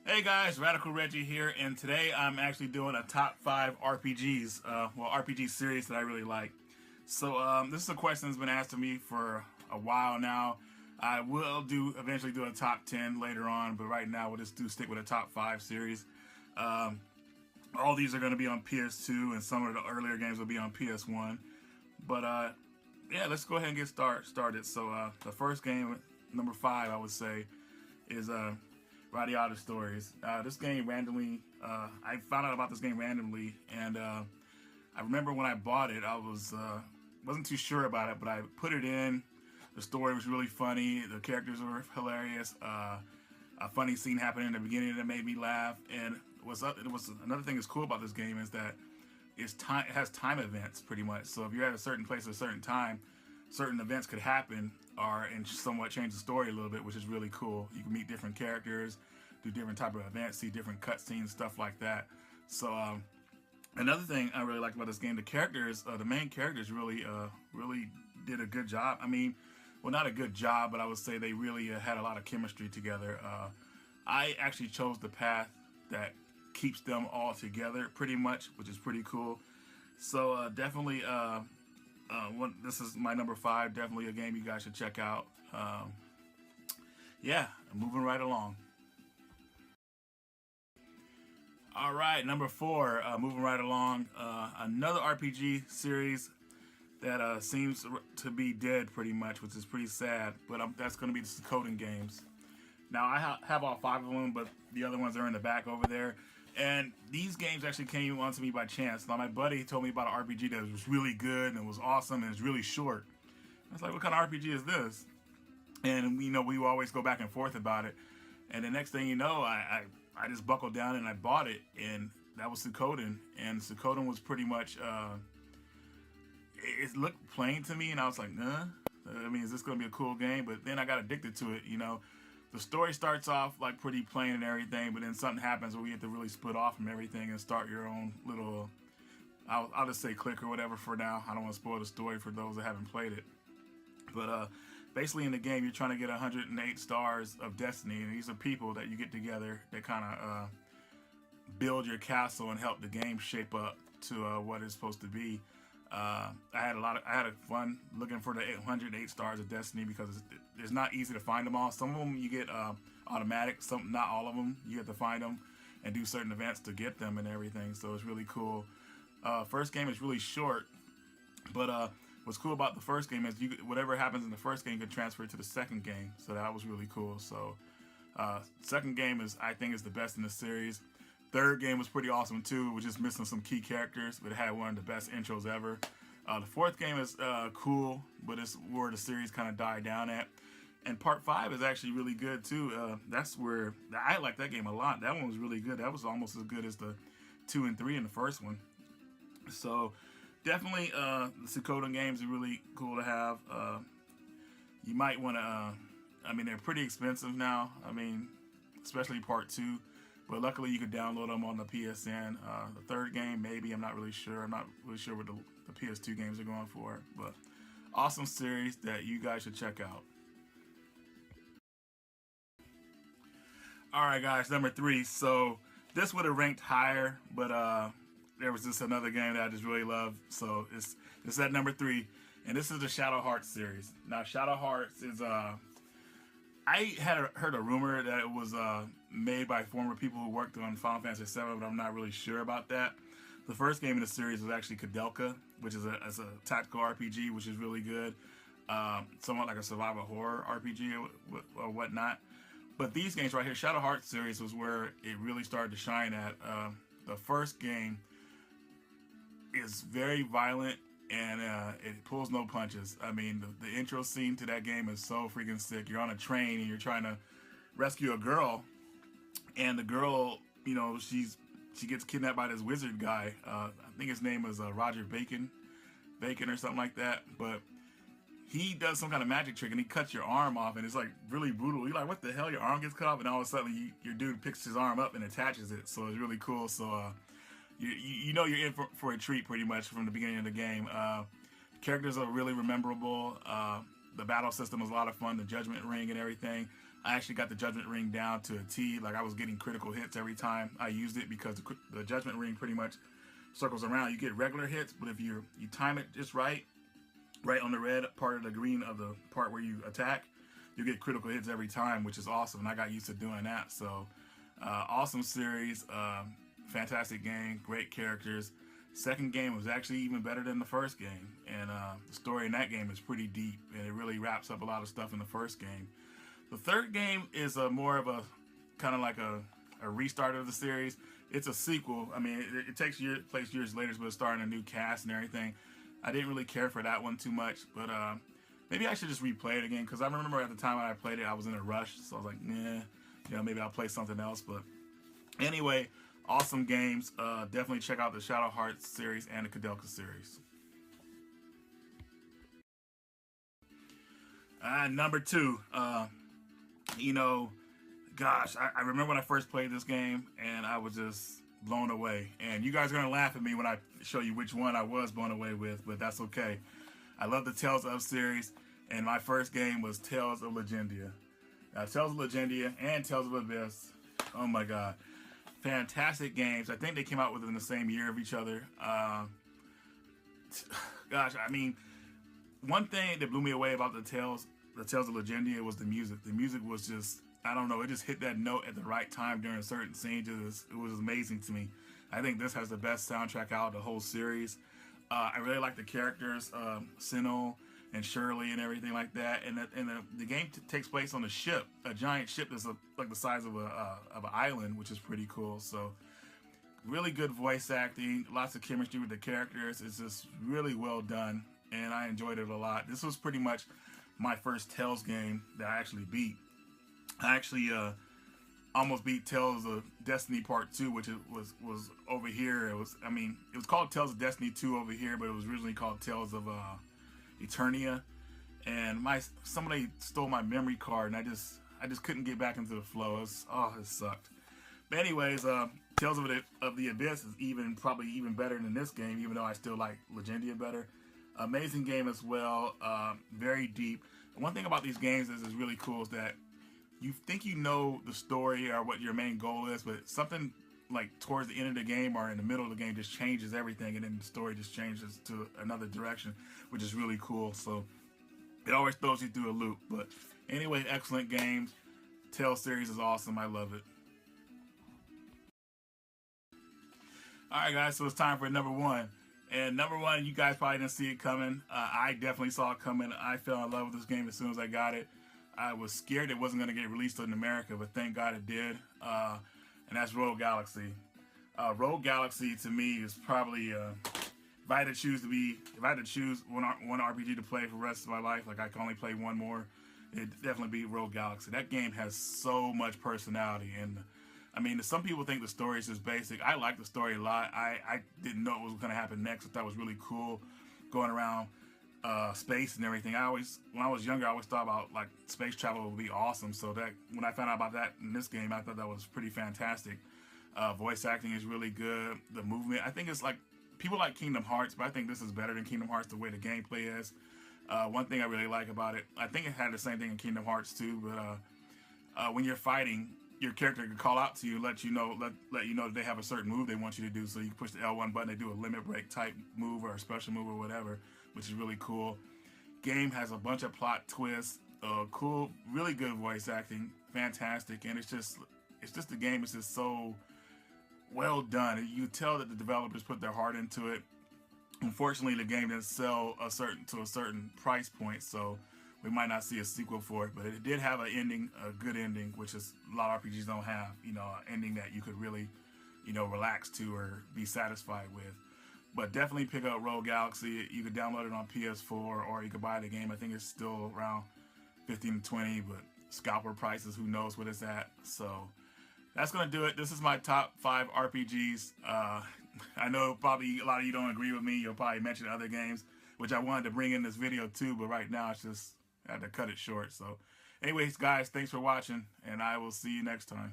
Hey guys, Radical Reggie here, and today I'm actually doing a top 5 RPGs, RPG series that I really like. So this is a question that's been asked of me for a while now. I will eventually do a top 10 later on, but right now we'll just stick with a top 5 series. Um, all these are going to be on PS2, and some of the earlier games will be on PS1. But yeah, let's go ahead and get started. So the first game, number 5, I would say, is Radiata Stories. This game randomly, I found out about this game randomly, and I remember when I bought it, I wasn't too sure about it, but I put it in. The story was really funny. The characters were hilarious. A funny scene happened in the beginning that made me laugh. And another thing that's cool about this game is that it has time events pretty much. So if you're at a certain place at a certain time, certain events could happen and somewhat change the story a little bit, which is really cool. You can meet different characters, do different type of events, see different cutscenes, stuff like that. So another thing I really liked about this game, the main characters really did a good job. I mean, well, not a good job, but I would say they really had a lot of chemistry together. I actually chose the path that keeps them all together pretty much, which is pretty cool. So definitely this is my number 5. Definitely a game you guys should check out. Yeah, moving right along. All right, number 4. Moving right along. Another RPG series that seems to be dead pretty much, which is pretty sad. But that's going to be the Secotan games. Now I have all 5 of them, but the other ones are in the back over there. And these games actually came onto me by chance. Now my buddy told me about an RPG that was really good and was awesome and was really short. I was like, what kind of RPG is this? And we always go back and forth about it. And the next thing you know, I just buckled down and I bought it, and that was Secotan. And Secotan was pretty much it looked plain to me, and I was like, nah. I mean, is this going to be a cool game? But then I got addicted to it. The story starts off like pretty plain and everything, but then something happens where you have to really split off from everything and start your own little, I'll just say click or whatever for now. I don't want to spoil the story for those that haven't played it. But basically in the game, you're trying to get 108 stars of destiny, and these are people that you get together that kind of build your castle and help the game shape up to what it's supposed to be. I had fun looking for the 108 stars of destiny because it's not easy to find them all. Some of them you get automatic, some not all of them. You have to find them and do certain events to get them and everything. So it's really cool. First game is really short, but what's cool about the first game is whatever happens in the first game can transfer to the second game. So that was really cool. So second game I think is the best in the series. Third game was pretty awesome too. We're just missing some key characters, but it had one of the best intros ever. The fourth game is cool, but it's where the series kind of died down at. And part 5 is actually really good too. That's where I like that game a lot. That one was really good. That was almost as good as the 2 and 3 in the first one. So definitely the Secotan games are really cool to have. You might want to. I mean, they're pretty expensive now. I mean, especially part 2. But luckily, you could download them on the PSN. The third game, maybe. I'm not really sure. I'm not really sure what the PS2 games are going for. But awesome series that you guys should check out. All right, guys, number 3. So this would have ranked higher, but there was just another game that I just really love. So it's at number 3. And this is the Shadowheart series. Now, Shadowheart is... I had heard a rumor that it was made by former people who worked on Final Fantasy VII, but I'm not really sure about that. The first game in the series was actually Kadelka, which is a tactical RPG, which is really good. Somewhat like a survival horror RPG or whatnot. But these games right here, Shadowheart series, was where it really started to shine at. The first game is very violent, and it pulls no punches. I mean, the intro scene to that game is so freaking sick. You're on a train and you're trying to rescue a girl, and the girl, she gets kidnapped by this wizard guy. I think his name is Roger Bacon or something like that. But he does some kind of magic trick and he cuts your arm off, and it's like really brutal. You're like, what the hell? Your arm gets cut off, and all of a sudden your dude picks his arm up and attaches it. So it's really cool. So you're in for a treat pretty much from the beginning of the game. Characters are really memorable. The battle system was a lot of fun. The Judgment Ring and everything. I actually got the Judgment Ring down to a T. Like I was getting critical hits every time I used it because the Judgment Ring pretty much circles around. You get regular hits, but if you time it just right on the red part of the green of the part where you attack, you get critical hits every time, which is awesome. And I got used to doing that. So awesome series, fantastic game, great characters. Second game was actually even better than the first game, and the story in that game is pretty deep, and it really wraps up a lot of stuff in the first game. The third game is more of a kind of like a restart of the series. It's a sequel. I mean, it takes place years later, but it's starting a new cast and everything. I didn't really care for that one too much, but maybe I should just replay it again, because I remember at the time when I played it, I was in a rush, so I was like, nah, maybe I'll play something else. But anyway, awesome games. Definitely check out the Shadowheart series and the Kudelka series. Number 2, gosh, I remember when I first played this game, and I was just blown away. And you guys are gonna laugh at me when I show you which one I was blown away with, but that's okay. I love the Tales of series, and my first game was Tales of Legendia. Now, Tales of Legendia and Tales of Abyss, oh my god, fantastic games. I think they came out within the same year of each other. Gosh, I mean, one thing that blew me away about the Tales of Legendia was the music. The music was just, I don't know, it just hit that note at the right time during certain scenes. It was amazing to me. I think this has the best soundtrack out of the whole series. I really like the characters, Sinnoh and Shirley and everything like that. And the game takes place on a ship, a giant ship that's like the size of an island, which is pretty cool. So really good voice acting, lots of chemistry with the characters. It's just really well done, and I enjoyed it a lot. This was pretty much my first Tales game that I actually beat. I actually almost beat Tales of Destiny Part 2, which was over here. It was called Tales of Destiny 2 over here, but it was originally called Tales of Eternia. And somebody stole my memory card, and I just couldn't get back into the flow. It sucked. But anyways, Tales of the Abyss is probably even better than this game, even though I still like Legendia better. Amazing game as well, very deep. One thing about these games is really cool is that you think you know the story or what your main goal is, but something like towards the end of the game or in the middle of the game just changes everything, and then the story just changes to another direction, which is really cool. So it always throws you through a loop. But anyway, excellent games. Tales series is awesome. I love it. Alright guys, so it's time for number 1. And number 1, you guys probably didn't see it coming. I definitely saw it coming. I fell in love with this game as soon as I got it. I was scared it wasn't going to get released in America, but thank God it did. And that's Rogue Galaxy. Rogue Galaxy to me is probably, if I had to choose one RPG to play for the rest of my life, like I can only play one more, it'd definitely be Rogue Galaxy. That game has so much personality, and I mean, some people think the story is just basic. I like the story a lot. I didn't know what was going to happen next. I thought it was really cool going around space and everything. When I was younger, I always thought about like space travel would be awesome. So that when I found out about that in this game, I thought that was pretty fantastic. Voice acting is really good. The movement, I think it's like, people like Kingdom Hearts, but I think this is better than Kingdom Hearts the way the gameplay is. One thing I really like about it, I think it had the same thing in Kingdom Hearts too, but when you're fighting, your character can call out to you, let you know that they have a certain move they want you to do. So you can push the L1 button, they do a limit break type move or a special move or whatever, which is really cool. Game has a bunch of plot twists, cool, really good voice acting, fantastic, and it's just the game is just so well done. You tell that the developers put their heart into it. Unfortunately, the game didn't sell to a certain price point, so we might not see a sequel for it, but it did have an ending, a good ending, which is a lot of RPGs don't have, an ending that you could really, relax to or be satisfied with. But definitely pick up Rogue Galaxy. You could download it on PS4 or you could buy the game. I think it's still around 15 to 20, but scalper prices, who knows what it's at. So that's going to do it. This is my top 5 RPGs. I know probably a lot of you don't agree with me. You'll probably mention other games, which I wanted to bring in this video too, but right now I had to cut it short. So anyways, guys, thanks for watching, and I will see you next time.